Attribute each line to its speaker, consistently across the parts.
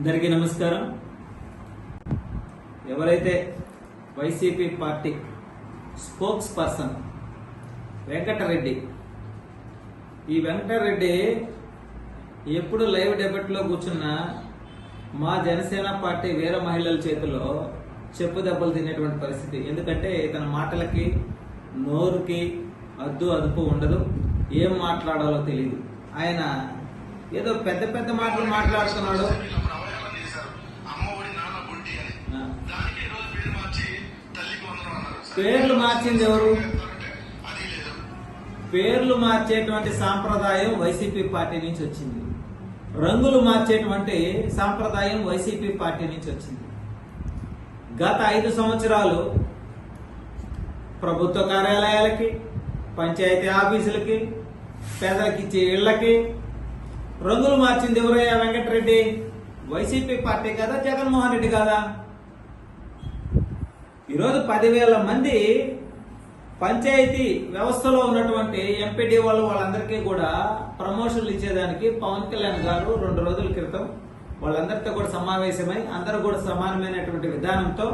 Speaker 1: అందరికీ నమస్కారం. ఎవరైతే YCP party spokesperson Venkatareddy, ఈ వెంకటరెడ్డి ఎప్పుడు లైవ్ డెబేట్లో కూర్చున్నా మా జనసేన పార్టీ వీర మహిళల చేతిలో చెప్పు దెబ్బలు తినేటువంటి పరిస్థితి. ఎందుకంటే ఇతని మాటలకి నోరుకి అదుపు ఉండదు, ఏం మాట్లాడాలో తెలియదు. ఆయన ఏదో పెద్ద పెద్ద మాటలు మాట్లాడుతున్నాడు. పేర్లు మార్చింది ఎవరు? పేర్లు మార్చేటువంటి సాంప్రదాయం వైసీపీ పార్టీ నుంచి వచ్చింది. రంగులు మార్చేటువంటి సాంప్రదాయం వైసీపీ పార్టీ నుంచి వచ్చింది. గత 5 సంవత్సరాలు ప్రభుత్వ కార్యాలయాలకి, పంచాయతీ ఆఫీసులకి, పేదలకిచ్చే ఇళ్లకి రంగులు మార్చింది ఎవరయ్యా? వెంకటరెడ్డి. వైసీపీ పార్టీ కదా, జగన్మోహన్ రెడ్డి కాదా? ఈరోజు 10,000 మంది పంచాయతీ వ్యవస్థలో ఉన్నటువంటి ఎంపీడీ వాళ్ళందరికీ కూడా ప్రమోషన్లు ఇచ్చేదానికి పవన్ కళ్యాణ్ గారు 2 రోజుల క్రితం వాళ్ళందరితో కూడా సమావేశమై అందరూ కూడా సమానమైనటువంటి విధానంతో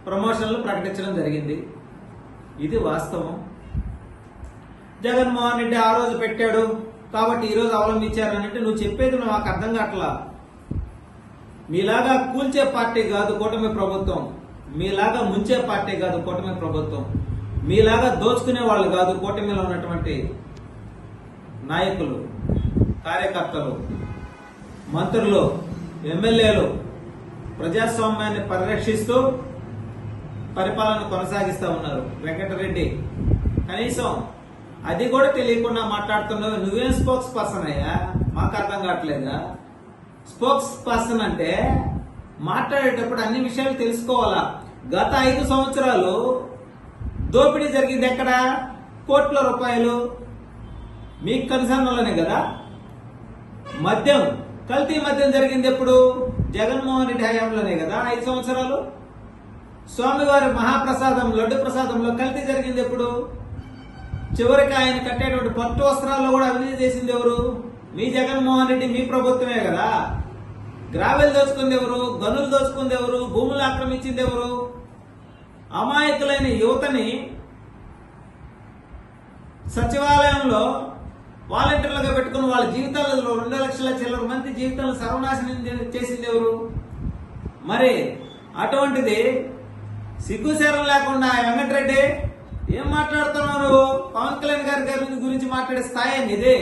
Speaker 1: ప్రమోషన్లు ప్రకటించడం జరిగింది. ఇది వాస్తవం. జగన్మోహన్ రెడ్డి ఆ రోజు పెట్టాడు కాబట్టి ఈ రోజు అవలంబించారని అంటే నువ్వు చెప్పేది నాకు అర్థం కావట్లా. మీలాగా కూల్చే పార్టీ కాదు కూటమి ప్రభుత్వం, మీలాగా ముంచే పార్టీ కాదు కూటమి ప్రభుత్వం, మీలాగా దోచుకునే వాళ్ళు కాదు కూటమిలో ఉన్నటువంటి నాయకులు, కార్యకర్తలు, మంత్రులు, ఎమ్మెల్యేలు. ప్రజాస్వామ్యాన్ని పరిరక్షిస్తూ పరిపాలన కొనసాగిస్తూ ఉన్నారు. వెంకటరెడ్డి కనీసం అది కూడా తెలియకుండా మాట్లాడుతున్నావు. నువ్వేం స్పోక్స్ పర్సన్ అయ్యా? మాకు అర్థం కావట్లేదా? స్పోక్స్ పర్సన్ అంటే మాట్లాడేటప్పుడు అన్ని విషయాలు తెలుసుకోవాలా. గత 5 సంవత్సరాలు దోపిడీ జరిగింది ఎక్కడ? కోట్ల రూపాయలు మీ కన్సర్న్లోనే కదా. మద్యం, కల్తీ మద్యం జరిగింది ఎప్పుడు? జగన్మోహన్ రెడ్డి హయాంలోనే కదా 5 సంవత్సరాలు. స్వామివారి మహాప్రసాదం లడ్డు ప్రసాదంలో కల్తీ జరిగింది ఎప్పుడు? చివరికి ఆయన కట్టేటువంటి పట్టు వస్త్రాల్లో కూడా అవినీతి చేసింది ఎవరు? మీ జగన్మోహన్ రెడ్డి, మీ ప్రభుత్వమే కదా. గ్రావెల్ దోచుకుంది ఎవరు? గనులు దోచుకుంది ఎవరు? భూములు ఆక్రమించింది ఎవరు? అమాయకులైన యువతని సచివాలయంలో వాలంటీర్లుగా పెట్టుకుని వాళ్ళ జీవితాలలో 2 లక్షల చిల్లర మంది జీవితాలను సర్వనాశనం చేసింది ఎవరు? మరి అటువంటిది సిగ్గుశరం లేకుండా వెంకటరెడ్డి ఏం మాట్లాడుతున్నారు? పవన్ కళ్యాణ్ గారి గురించి మాట్లాడే స్థాయి ఇదే.